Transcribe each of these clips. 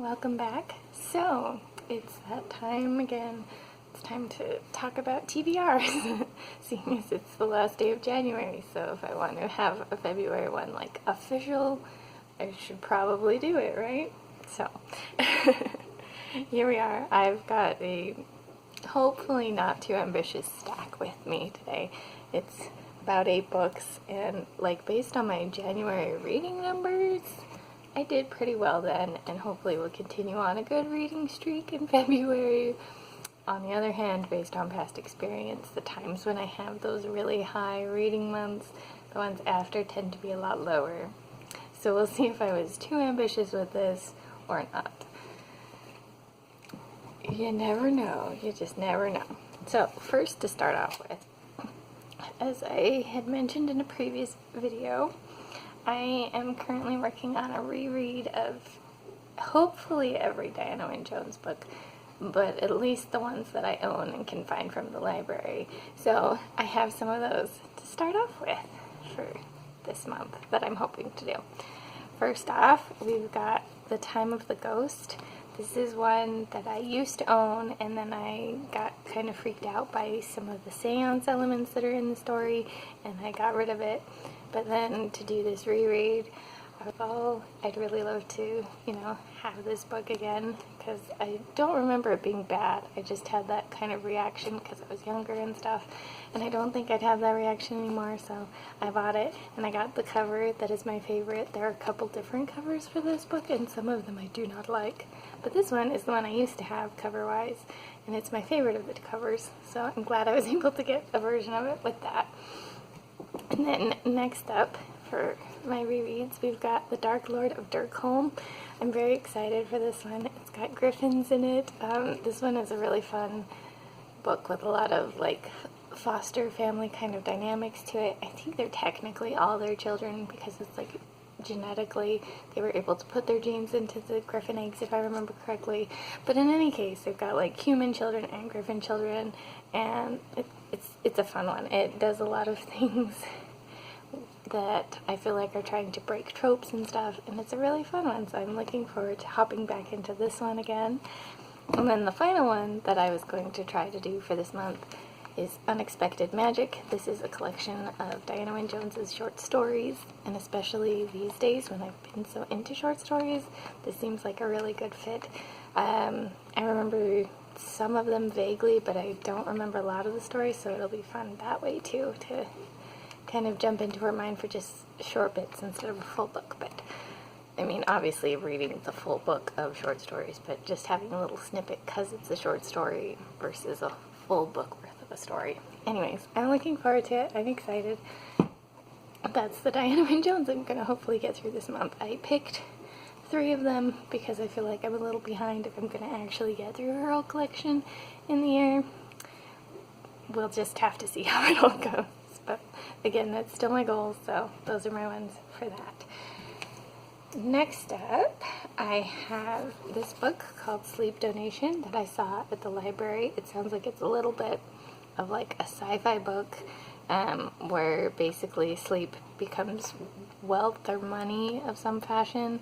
welcome back. So, it's that time again. It's time to talk about TBRs, seeing as it's the last day of January. So if I want to have a February one, like, official, I should probably do it, right? So, here we are. I've got a hopefully not too ambitious stack with me today. It's about 8 books, and, like, based on my January reading numbers, I did pretty well then, and hopefully will continue on a good reading streak in February. On the other hand, based on past experience, the times when I have those really high reading months, the ones after tend to be a lot lower. So we'll see if I was too ambitious with this or not. You never know. You just never know. So first, to start off with, as I had mentioned in a previous video, I am currently working on a reread of hopefully every Diana Wynne Jones book, but at least the ones that I own and can find from the library. So I have some of those to start off with for this month that I'm hoping to do. First off, we've got The Time of the Ghost. This is one that I used to own, and then I got kind of freaked out by some of the seance elements that are in the story, and I got rid of it. But then to do this reread, I'd really love to, have this book again, because I don't remember it being bad. I just had that kind of reaction because I was younger and stuff, and I don't think I'd have that reaction anymore, so I bought it, and I got the cover that is my favorite. There are a couple different covers for this book, and some of them I do not like, but this one is the one I used to have cover-wise, and it's my favorite of the covers, so I'm glad I was able to get a version of it with that. And then next up for my rereads, we've got The Dark Lord of Dirk, Holm. I'm very excited for this one. It's got griffins in it. This one is a really fun book with a lot of, like, foster family kind of dynamics to it. I think they're technically all their children because it's, like, genetically they were able to put their genes into the griffin eggs, if I remember correctly. But in any case, they've got, like, human children and griffin children, and it's a fun one. It does a lot of things that I feel like are trying to break tropes and stuff, and it's a really fun one, so I'm looking forward to hopping back into this one again. And then the final one that I was going to try to do for this month is Unexpected Magic. This is a collection of Diana Wynne Jones's short stories, and especially these days when I've been so into short stories, this seems like a really good fit. I remember some of them vaguely, but I don't remember a lot of the stories, so it'll be fun that way too, to kind of jump into her mind for just short bits instead of a full book. But I mean, obviously reading the full book of short stories, but just having a little snippet because it's a short story versus a full book worth of a story. Anyways, I'm looking forward to it. I'm excited. That's the Diana Wynne Jones I'm gonna hopefully get through this month. I picked 3 of them because I feel like I'm a little behind if I'm gonna actually get through her whole collection in the year. We'll just have to see how it all goes. But again, that's still my goal, so those are my ones for that. Next up, I have this book called Sleep Donation that I saw at the library. It sounds like it's a little bit of like a sci-fi book where basically sleep becomes wealth or money of some fashion.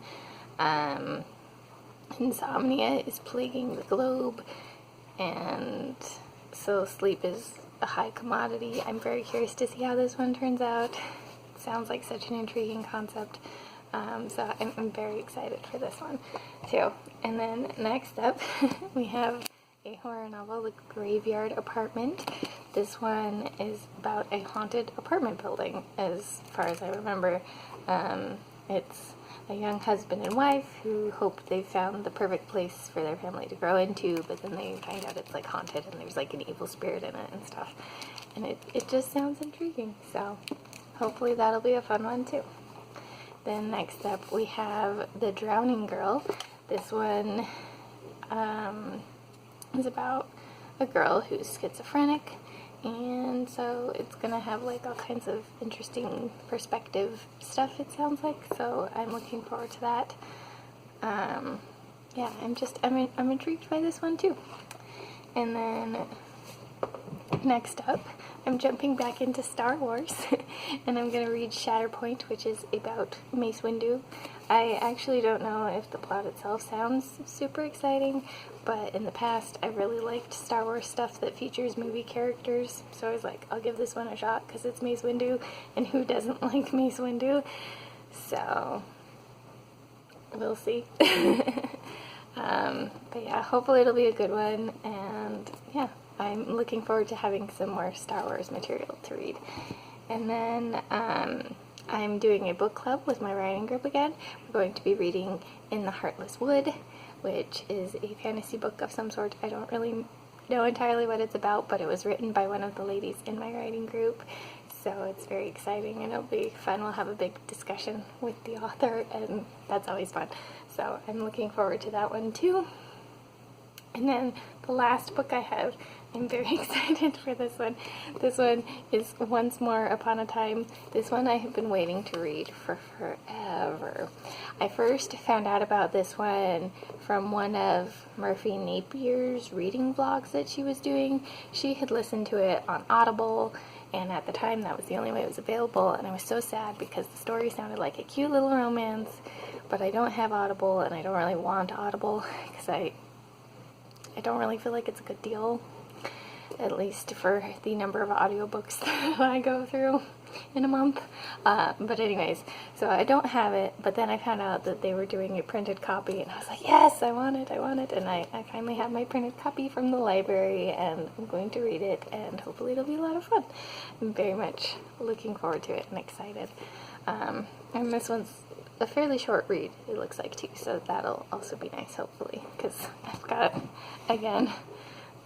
Insomnia is plaguing the globe, and so sleep is a high commodity. I'm very curious to see how this one turns out. It sounds like such an intriguing concept, so I'm very excited for this one too. And then next up we have a horror novel, The Graveyard Apartment. This one is about a haunted apartment building, as far as I remember. It's a young husband and wife who hope they've found the perfect place for their family to grow into, but then they find out it's like haunted and there's like an evil spirit in it and stuff. And it just sounds intriguing, so hopefully that'll be a fun one too. Then next up we have The Drowning Girl. This one is about a girl who's schizophrenic, and so it's gonna have like all kinds of interesting perspective stuff, it sounds like, so I'm looking forward to that. Yeah, I'm intrigued by this one too. And then next up I'm jumping back into Star Wars, and I'm going to read Shatterpoint, which is about Mace Windu. I actually don't know if the plot itself sounds super exciting, but in the past I really liked Star Wars stuff that features movie characters, so I was like, I'll give this one a shot because it's Mace Windu, and who doesn't like Mace Windu? So, we'll see. But yeah, hopefully it'll be a good one, and yeah, I'm looking forward to having some more Star Wars material to read. And then I'm doing a book club with my writing group again. We're going to be reading In the Heartless Wood, which is a fantasy book of some sort. I don't really know entirely what it's about, but it was written by one of the ladies in my writing group, so it's very exciting and it'll be fun. We'll have a big discussion with the author, and that's always fun. So I'm looking forward to that one too. And then the last book I have, I'm very excited for this one. This one is Once More Upon a Time. This one I have been waiting to read for forever. I first found out about this one from one of Murphy Napier's reading vlogs that she was doing. She had listened to it on Audible, and at the time that was the only way it was available, and I was so sad because the story sounded like a cute little romance, but I don't have Audible, and I don't really want Audible because I don't really feel like it's a good deal, at least for the number of audiobooks that I go through in a month. But anyways, so I don't have it, but then I found out that they were doing a printed copy, and I was like, yes, I want it, and I finally have my printed copy from the library, and I'm going to read it, and hopefully it'll be a lot of fun. I'm very much looking forward to it and excited. And this one's a fairly short read, it looks like, too, so that'll also be nice, hopefully, because I've got, again,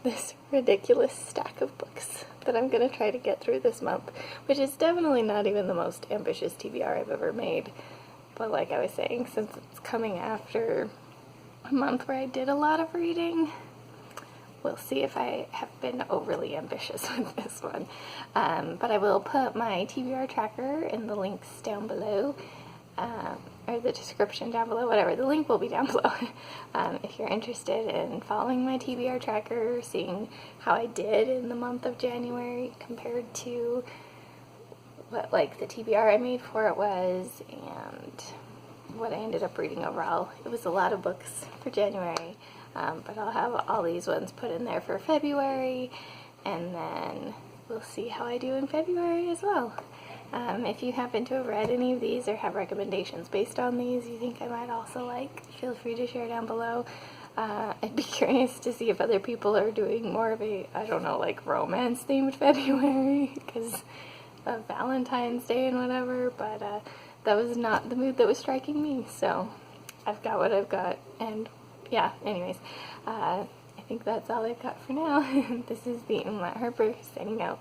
this ridiculous stack of books that I'm going to try to get through this month, which is definitely not even the most ambitious TBR I've ever made, but like I was saying, since it's coming after a month where I did a lot of reading, we'll see if I have been overly ambitious with this one. But I will put my TBR tracker in the links down below, or the description down below, whatever, the link will be down below. If you're interested in following my TBR tracker, seeing how I did in the month of January compared to what like the TBR I made for it was, and what I ended up reading overall. It was a lot of books for January, but I'll have all these ones put in there for February, and then we'll see how I do in February as well. If you happen to have read any of these or have recommendations based on these you think I might also like, feel free to share down below. I'd be curious to see if other people are doing more of a, I don't know, like romance themed February because of Valentine's Day and whatever, but that was not the mood that was striking me, so I've got what I've got, and yeah, anyways, I think that's all I've got for now. This is the Let Harper signing out.